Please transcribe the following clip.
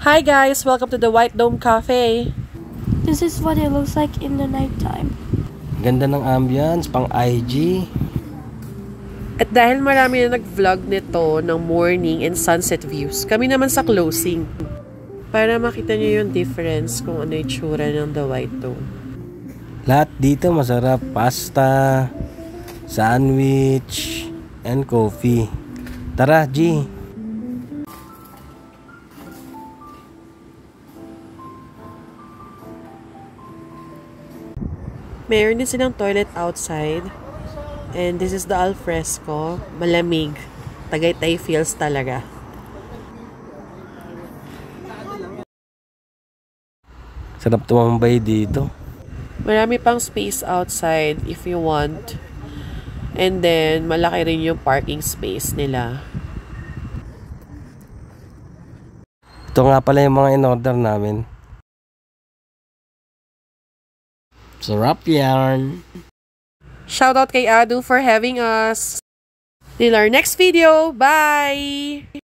Hi guys! Welcome to the White Dome Cafe. This is what it looks like in the nighttime. Ganda ng ambience, pang IG. At dahil marami na nag-vlog nito ng morning and sunset views, kami naman sa closing. Para makita nyo yung difference kung ano yung tsura ng the White Dome. Lahat dito masarap. Pasta, sandwich, and coffee. Tara, G! Mayroon din silang toilet outside. And this is the alfresco. Malamig. Tagaytay feels talaga. Sarap tumambay dito. Marami pang space outside if you want. And then, malaki rin yung parking space nila. Ito nga pala yung mga in-order namin. Sarap yan! Shoutout kay Adu for having us. Till our next video. Bye!